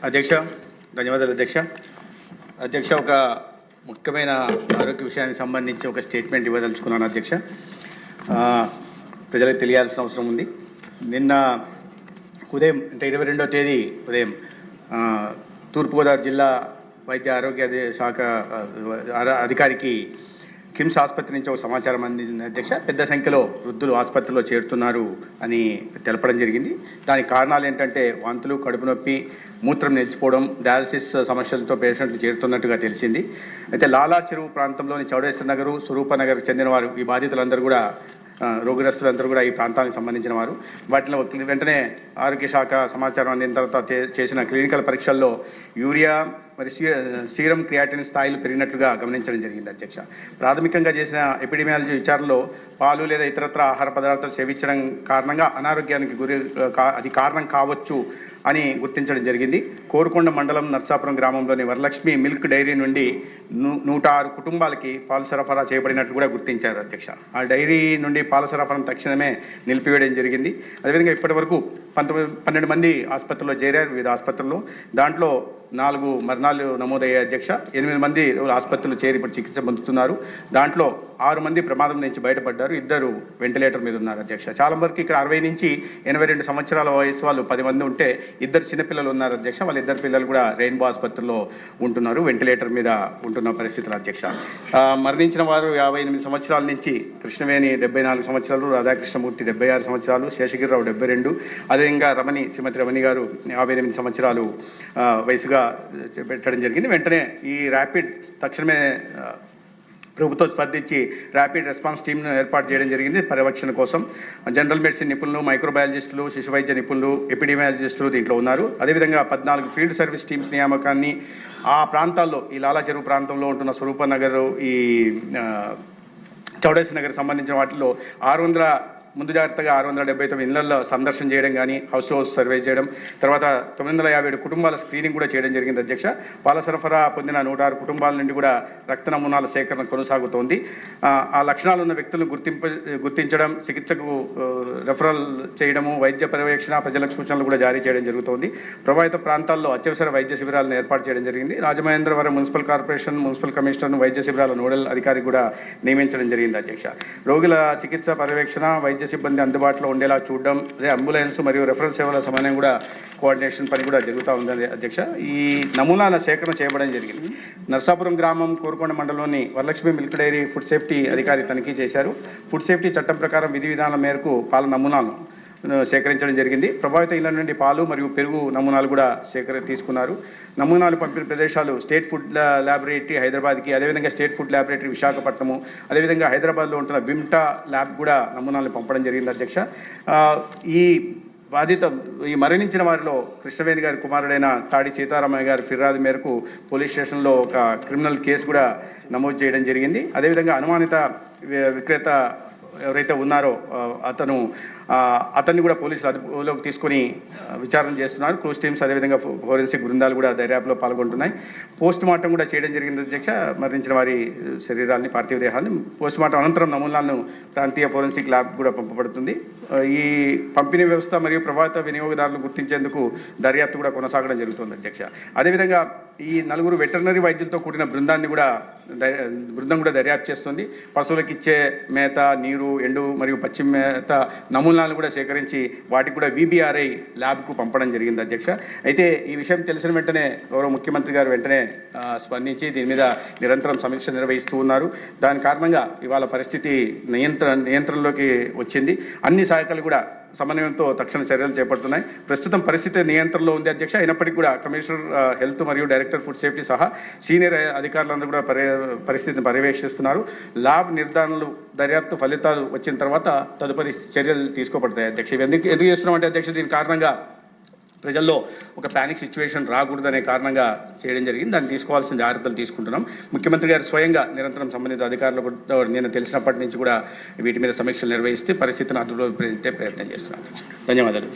అధ్యక్ష, ధన్యవాదాలు అధ్యక్ష. అధ్యక్ష, ఒక ముఖ్యమైన ఆరోగ్య విషయానికి సంబంధించి ఒక స్టేట్మెంట్ ఇవ్వదలుచుకున్నాను అధ్యక్ష. ప్రజలకు తెలియాల్సిన అవసరం ఉంది. నిన్న ఉదయం అంటే 22వ తేదీ ఉదయం తూర్పుగోదావరి జిల్లా వైద్య ఆరోగ్య శాఖ అధికారికి కిమ్స్ ఆసుపత్రి నుంచి ఒక సమాచారం అందింది అధ్యక్ష. పెద్ద సంఖ్యలో వృద్ధులు ఆసుపత్రిలో చేరుతున్నారు అని తెలపడం జరిగింది. దానికి కారణాలు ఏంటంటే వాంతులు, కడుపు నొప్పి, మూత్రం నిలిచిపోవడం, డయాలసిస్ సమస్యలతో పేషెంట్లు చేరుతున్నట్టుగా తెలిసింది. అయితే లాలా చెరువు ప్రాంతంలోని చౌడేశ్వర నగరు, స్వరూప నగర్కి చెందిన వారు ఈ బాధితులందరూ కూడా రోగిగ్రస్తులందరూ కూడా ఈ ప్రాంతానికి సంబంధించిన వారు. వాటిలో వెంటనే ఆరోగ్య శాఖ సమాచారం అందిన తర్వాత చేసిన క్లినికల్ పరీక్షల్లో యూరియా మరి సీరం క్రియాటిన్ స్థాయిలు పెరిగినట్లుగా గమనించడం జరిగింది అధ్యక్ష. ప్రాథమికంగా చేసిన ఎపిడెమియాలజీ విచారణలో పాలు లేదా ఇతరత్ర ఆహార పదార్థాలు సేవించడం కారణంగా అనారోగ్యానికి అది కారణం కావచ్చు అని గుర్తించడం జరిగింది. కోరుకొండ మండలం నర్సాపురం గ్రామంలోని వరలక్ష్మి మిల్క్ డైరీ నుండి 106 కుటుంబాలకి పాలు సరఫరా చేయబడినట్లు కూడా గుర్తించారు అధ్యక్ష. ఆ డైరీ నుండి పాల సరఫరాను తక్షణమే నిలిపివేయడం జరిగింది. అదేవిధంగా ఇప్పటి వరకు 12 మంది ఆసుపత్రిలో చేరారు, వివిధ ఆసుపత్రుల్లో. దాంట్లో 4 మరణాలు నమోదయ్యాయి అధ్యక్ష. 8 మంది ఆసుపత్రులు చేరి ఇప్పుడు చికిత్స పొందుతున్నారు. దాంట్లో 6 మంది ప్రమాదం నుంచి బయటపడ్డారు, 2 వెంటిలేటర్ మీద ఉన్నారు అధ్యక్ష. చాలా వరకు ఇక్కడ 60 నుంచి 82 సంవత్సరాల వయసు వాళ్ళు 10 మంది ఉంటే 2 చిన్నపిల్లలు ఉన్నారు అధ్యక్ష. వాళ్ళ 2 పిల్లలు కూడా రెయిన్బో ఆసుపత్రిలో ఉంటున్నారు, వెంటిలేటర్ మీద ఉంటున్న పరిస్థితులు అధ్యక్ష. మరణించిన వారు 58 సంవత్సరాల నుంచి కృష్ణవేణి 74 సంవత్సరాలు, రాధాకృష్ణమూర్తి 76 సంవత్సరాలు, శేషగిరిరావు 72, అదేవిధంగా శ్రీమతి రమణి గారు 58 సంవత్సరాలు వయసుగా పెట్టడం జరిగింది. వెంటనే ఈ ర్యాపిడ్ తక్షణమే ప్రభుత్వం స్పందించి ర్యాపిడ్ రెస్పాన్స్ టీమ్ను ఏర్పాటు చేయడం జరిగింది పర్యవేక్షణ కోసం. జనరల్ మెడిసిన్ నిపుణులు, మైక్రోబయాలజిస్టులు, శిశు వైద్య నిపుణులు, ఎపిడెమియాలజిస్టులు దీంట్లో ఉన్నారు. అదేవిధంగా 14 ఫీల్డ్ సర్వీస్ టీమ్స్ నియామకాన్ని ఆ ప్రాంతాల్లో, ఈ లాలా చెరువు ప్రాంతంలో ఉంటున్న స్వరూప నగర్, ఈ చౌడేశ్వర నగర్ సంబంధించిన వాటిలో ముందు జాగ్రత్తగా 679 ఇళ్లలో సందర్శన చేయడం కానీ, హౌస్ సర్వే చేయడం, తర్వాత 957 కుటుంబాల స్క్రీనింగ్ కూడా చేయడం జరిగింది అధ్యక్ష. పాల సరఫరా పొందిన 106 కుటుంబాల నుండి కూడా రక్త నమూనాల సేకరణ కొనసాగుతోంది. ఆ లక్షణాలు ఉన్న వ్యక్తులను గుర్తించడం, చికిత్సకు రెఫరల్ చేయడము, వైద్య పర్యవేక్షణ, ప్రజలకు సూచనలు కూడా జారీ చేయడం జరుగుతోంది. ప్రభావిత ప్రాంతాల్లో అత్యవసర వైద్య శిబిరాలను ఏర్పాటు చేయడం జరిగింది. రాజమహేంద్రవరం మున్సిపల్ కార్పొరేషన్ మున్సిపల్ కమిషనర్ను వైద్య శిబిరాల నోడల్ అధికారి కూడా నియమించడం జరిగింది అధ్యక్ష. రోగుల చికిత్స పర్యవేక్షణ, వైద్య సిబ్బంది అందుబాటులో ఉండేలా చూడడం, అదే అంబులెన్స్ మరియు రెఫరెన్స్ సేవల సమన్వయం కూడా కోఆర్డినేషన్ పని కూడా జరుగుతూ ఉంది అధ్యక్ష. ఈ నమూనాల సేకరణ చేయడం జరిగింది. నర్సాపురం గ్రామం, కోరుకొండ మండలంలోని Varalakshmi milk dairy food safety అధికారి తనిఖీ చేశారు. ఫుడ్ సేఫ్టీ చట్టం ప్రకారం విధి విధానాల మేరకు పాల నమూనాలను సేకరించడం జరిగింది. ప్రభావిత ఇళ్ల నుండి పాలు మరియు పెరుగు నమూనాలు కూడా తీసుకున్నారు. నమూనాలు పంపిన ప్రదేశాలు స్టేట్ ఫుడ్ ల్యాబొరేటరీ హైదరాబాద్కి, అదేవిధంగా స్టేట్ ఫుడ్ ల్యాబొరేటరీ విశాఖపట్నము, అదేవిధంగా హైదరాబాద్లో ఉంటున్న విమ్టా ల్యాబ్ కూడా నమూనాలను పంపడం జరిగింది అధ్యక్ష. ఈ మరణించిన వారిలో కృష్ణవేణి గారి కుమారుడైన తాడి సీతారామయ్య గారి ఫిర్యాదు మేరకు పోలీస్ స్టేషన్లో ఒక క్రిమినల్ కేసు కూడా నమోదు చేయడం జరిగింది. అదేవిధంగా అనుమానిత విక్రేత ఎవరైతే ఉన్నారో అతన్ని కూడా పోలీసులు అదుపులోకి తీసుకొని విచారణ చేస్తున్నారు. క్రూజ్ టీమ్స్, అదేవిధంగా ఫోరెన్సిక్ బృందాలు కూడా దర్యాప్తులో పాల్గొంటున్నాయి. పోస్ట్ మార్టం కూడా చేయడం జరిగింది అధ్యక్ష. మరణించిన వారి శరీరాన్ని, పార్థివ దేహాన్ని పోస్ట్ మార్టం అనంతరం నమూనాలను ప్రాంతీయ ఫోరెన్సిక్ ల్యాబ్ కూడా పంపబడుతుంది. ఈ పంపిణీ వ్యవస్థ మరియు ప్రభావిత వినియోగదారులను గుర్తించేందుకు దర్యాప్తు కూడా కొనసాగడం జరుగుతుంది అధ్యక్ష. అదేవిధంగా ఈ 4 వెటర్నరీ వైద్యులతో కూడిన బృందం కూడా దర్యాప్తు చేస్తుంది. పశువులకు ఇచ్చే మేత, నీరు, ఎండు మరియు పచ్చి మేత నమూనాలను కూడా సేకరించి వాటికి కూడా VBRI ల్యాబ్కు పంపడం జరిగింది అధ్యక్ష. అయితే ఈ విషయం తెలిసిన వెంటనే గౌరవ ముఖ్యమంత్రి గారు వెంటనే స్పందించి దీని మీద నిరంతరం సమీక్ష నిర్వహిస్తూ ఉన్నారు. దాని కారణంగా ఇవాళ పరిస్థితి నియంత్రణలోకి వచ్చింది. అన్ని శాఖలు కూడా సమన్వయంతో తక్షణ చర్యలు చేపడుతున్నాయి. ప్రస్తుతం పరిస్థితి నియంత్రణలో ఉంది అధ్యక్ష. అయినప్పటికీ కూడా కమిషనర్ హెల్త్ మరియు డైరెక్టర్ ఫుడ్ సేఫ్టీ సహా సీనియర్ అధికారులందరూ కూడా పరిస్థితిని పర్యవేక్షిస్తున్నారు. ల్యాబ్ నిర్ధారణలు, దర్యాప్తు ఫలితాలు వచ్చిన తర్వాత తదుపరి చర్యలు తీసుకోబడతాయి అధ్యక్ష. ఎందుకు చేస్తున్నామంటే అధ్యక్ష, దీని కారణంగా ప్రజల్లో ఒక ప్యానిక్ సిచ్యువేషన్ రాకూడదనే కారణంగా చేయడం జరిగింది. దాన్ని తీసుకోవాల్సిన జాగ్రత్తలు తీసుకుంటున్నాం. ముఖ్యమంత్రి గారు స్వయంగా నిరంతరం సంబంధిత అధికారులకు నేను తెలిసినప్పటి నుంచి కూడా వీటి మీద సమీక్షలు నిర్వహిస్తే పరిస్థితిని అదుపులో పెట్టే ప్రయత్నం చేస్తున్నాను అధ్యక్ష. ధన్యవాదాలు.